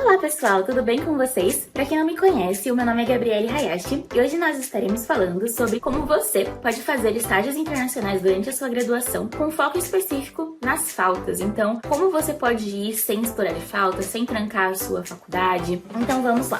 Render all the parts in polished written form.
Olá pessoal, tudo bem com vocês? Pra quem não me conhece, o meu nome é Gabriele Hayashi e hoje nós estaremos falando sobre como você pode fazer estágios internacionais durante a sua graduação com foco específico nas faltas. Então, como você pode ir sem estourar de falta, sem trancar a sua faculdade? Então vamos lá!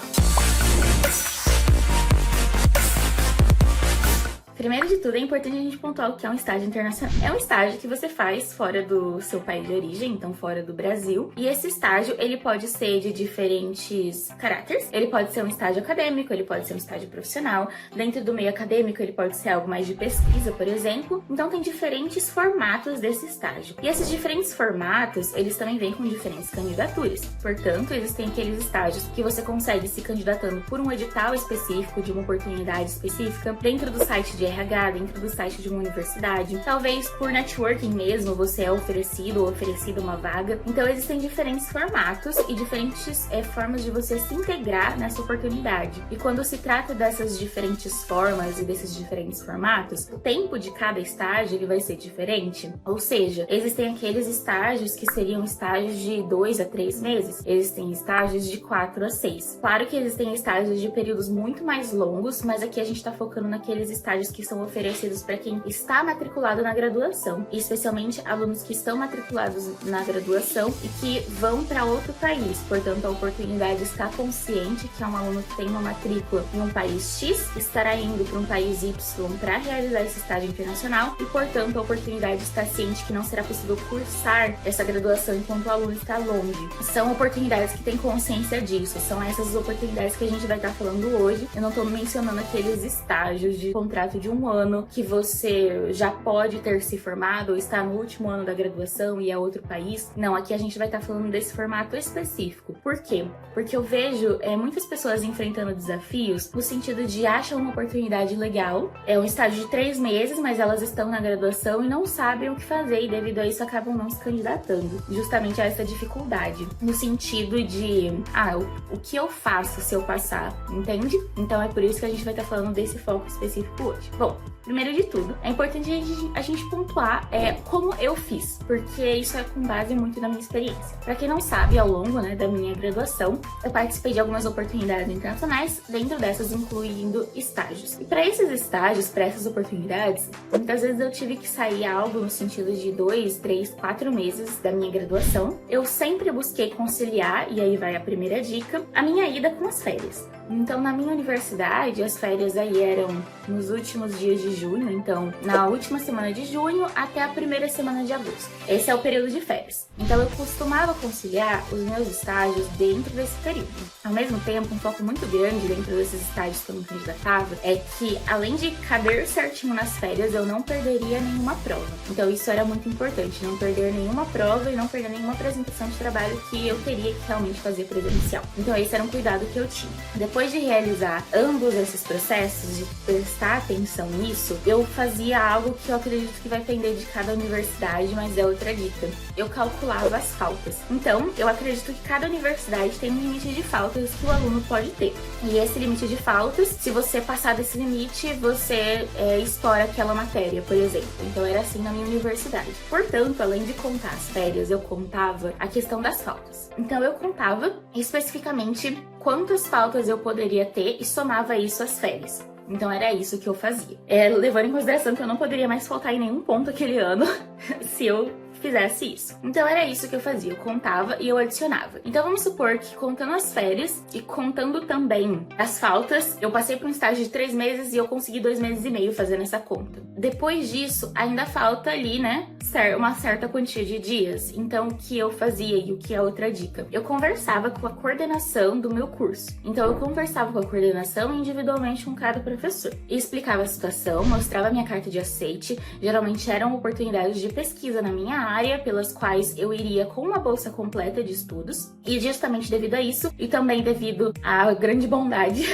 Primeiro de tudo, é importante a gente pontuar o que é um estágio internacional. É um estágio que você faz fora do seu país de origem, então fora do Brasil. E esse estágio, ele pode ser de diferentes caráteres. Ele pode ser um estágio acadêmico, ele pode ser um estágio profissional. Dentro do meio acadêmico, ele pode ser algo mais de pesquisa, por exemplo. Então tem diferentes formatos desse estágio. E esses diferentes formatos, eles também vêm com diferentes candidaturas. Portanto, existem aqueles estágios que você consegue se candidatando por um edital específico, de uma oportunidade específica, dentro do site de RH, dentro do site de uma universidade. Talvez por networking mesmo, você é oferecido ou oferecida uma vaga. Então existem diferentes formatos e diferentes formas de você se integrar nessa oportunidade. E quando se trata dessas diferentes formas e desses diferentes formatos, o tempo de cada estágio ele vai ser diferente. Ou seja, existem aqueles estágios que seriam estágios de 2 a 3 meses. Existem estágios de 4 a 6. Claro que existem estágios de períodos muito mais longos, mas aqui a gente está focando naqueles estágios que são oferecidos para quem está matriculado na graduação, e especialmente alunos que estão matriculados na graduação e que vão para outro país. Portanto, a oportunidade está consciente que é um aluno que tem uma matrícula em um país X, estará indo para um país Y para realizar esse estágio internacional e, portanto, a oportunidade está ciente que não será possível cursar essa graduação enquanto o aluno está longe. São oportunidades que têm consciência disso, são essas oportunidades que a gente vai estar falando hoje. Eu não estou mencionando aqueles estágios de contrato de um ano que você já pode ter se formado ou está no último ano da graduação e é outro país. Não, aqui a gente vai estar falando desse formato específico. Por quê? Porque eu vejo muitas pessoas enfrentando desafios no sentido de acham uma oportunidade legal, é um estágio de 3 meses, mas elas estão na graduação e não sabem o que fazer e devido a isso acabam não se candidatando. Justamente a essa dificuldade, no sentido de, o que eu faço se eu passar, entende? Então é por isso que a gente vai estar falando desse foco específico hoje. Bom, primeiro de tudo, é importante a gente pontuar como eu fiz, porque isso é com base muito na minha experiência. Pra quem não sabe, ao longo da minha graduação, eu participei de algumas oportunidades internacionais, dentro dessas incluindo estágios. E para esses estágios, para essas oportunidades, muitas vezes eu tive que sair algo no sentido de 2, 3, 4 meses da minha graduação. Eu sempre busquei conciliar, e aí vai a primeira dica, a minha ida com as férias. Então, na minha universidade, as férias aí eram nos últimos dias de junho, então na última semana de junho até a primeira semana de agosto. Esse é o período de férias. Então, eu costumava conciliar os meus estágios dentro desse período. Ao mesmo tempo, um foco muito grande dentro desses estágios que eu me candidatava é que, além de caber certinho nas férias, eu não perderia nenhuma prova. Então, isso era muito importante, não perder nenhuma prova e não perder nenhuma apresentação de trabalho que eu teria que realmente fazer presencial. Então, esse era um cuidado que eu tinha. Depois de realizar ambos esses processos, de prestar atenção nisso, eu fazia algo que eu acredito que vai depender de cada universidade, mas é outra dica. Eu calculava as faltas. Então, eu acredito que cada universidade tem um limite de faltas que o aluno pode ter. E esse limite de faltas, se você passar desse limite, você estoura aquela matéria, por exemplo. Então, era assim na minha universidade. Portanto, além de contar as férias, eu contava a questão das faltas. Então, eu contava especificamente quantas faltas eu poderia ter e somava isso às férias. Então era isso que eu fazia. Levando em consideração que eu não poderia mais faltar em nenhum ponto aquele ano se eu fizesse isso. Então era isso que eu fazia, eu contava e eu adicionava. Então vamos supor que contando as férias e contando também as faltas, eu passei por um estágio de 3 meses e eu consegui 2 meses e meio fazendo essa conta. Depois disso, ainda falta ali, uma certa quantia de dias. Então o que eu fazia e o que é outra dica? Eu conversava com a coordenação do meu curso. Então eu conversava com a coordenação individualmente com cada professor. E explicava a situação, mostrava a minha carta de aceite. Geralmente eram oportunidades de pesquisa na minha área, pelas quais eu iria com uma bolsa completa de estudos. E justamente devido a isso, e também devido à grande bondade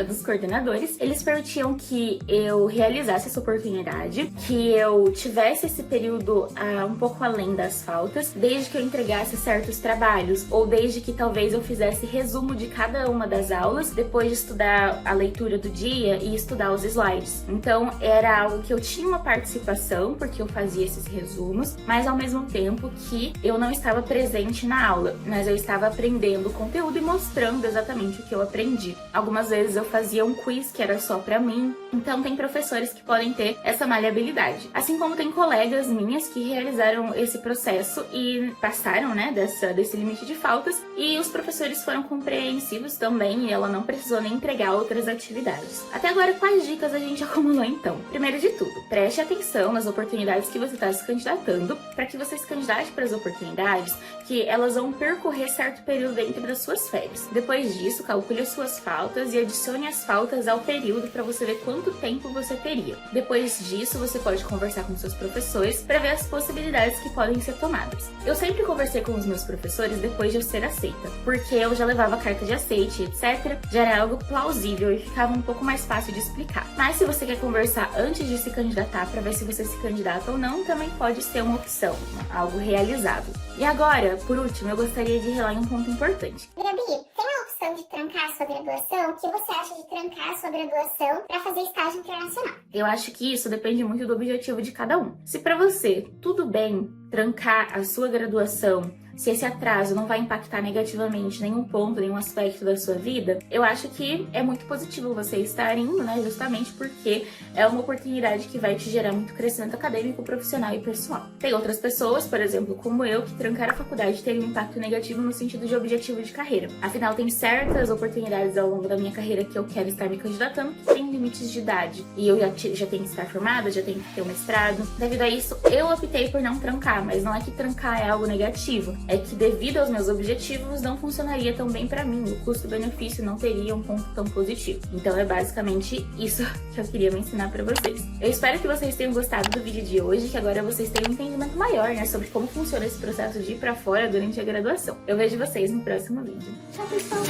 dos coordenadores, eles permitiam que eu realizasse essa oportunidade, que eu tivesse esse período um pouco além das faltas, desde que eu entregasse certos trabalhos, ou desde que talvez eu fizesse resumo de cada uma das aulas, depois de estudar a leitura do dia e estudar os slides. Então, era algo que eu tinha uma participação, porque eu fazia esses resumos, mas ao mesmo tempo que eu não estava presente na aula, mas eu estava aprendendo o conteúdo e mostrando exatamente o que eu aprendi. Algumas vezes eu fazia um quiz que era só pra mim, então tem professores que podem ter essa maleabilidade. Assim como tem colegas minhas que realizaram esse processo e passaram, né, desse limite de faltas, e os professores foram compreensivos também e ela não precisou nem entregar outras atividades. Até agora, quais dicas a gente acumulou então? Primeiro de tudo, preste atenção nas oportunidades que você está se candidatando, para que você se candidate para as oportunidades que elas vão percorrer certo período dentro das suas férias. Depois disso, calcule as suas faltas e adicione as faltas ao período para você ver quanto tempo você teria. Depois disso, você pode conversar com seus professores para ver as possibilidades que podem ser tomadas. Eu sempre conversei com os meus professores depois de eu ser aceita, porque eu já levava carta de aceite, etc. Já era algo plausível e ficava um pouco mais fácil de explicar. Mas se você quer conversar antes de se candidatar para ver se você se candidata ou não, também pode ser uma opção, algo realizável. E agora, por último, eu gostaria de relar em um ponto importante. Gabi, tem a opção de trancar a sua graduação? O que você acha de trancar a sua graduação para fazer estágio internacional? Eu acho que isso depende muito do objetivo de cada um. Se para você tudo bem trancar a sua graduação, se esse atraso não vai impactar negativamente nenhum ponto, nenhum aspecto da sua vida, eu acho que é muito positivo você estar indo, né? Justamente porque é uma oportunidade que vai te gerar muito crescimento acadêmico, profissional e pessoal. Tem outras pessoas, por exemplo, como eu, que trancar a faculdade teve um impacto negativo no sentido de objetivo de carreira. Afinal, tem certas oportunidades ao longo da minha carreira que eu quero estar me candidatando que tem limites de idade. E eu já tenho que estar formada, já tenho que ter um mestrado. Devido a isso, eu optei por não trancar, mas não é que trancar é algo negativo. É que devido aos meus objetivos não funcionaria tão bem pra mim, o custo-benefício não teria um ponto tão positivo. Então é basicamente isso que eu queria me ensinar pra vocês. Eu espero que vocês tenham gostado do vídeo de hoje, que agora vocês tenham um entendimento maior, né, sobre como funciona esse processo de ir pra fora durante a graduação. Eu vejo vocês no próximo vídeo. Tchau, pessoal!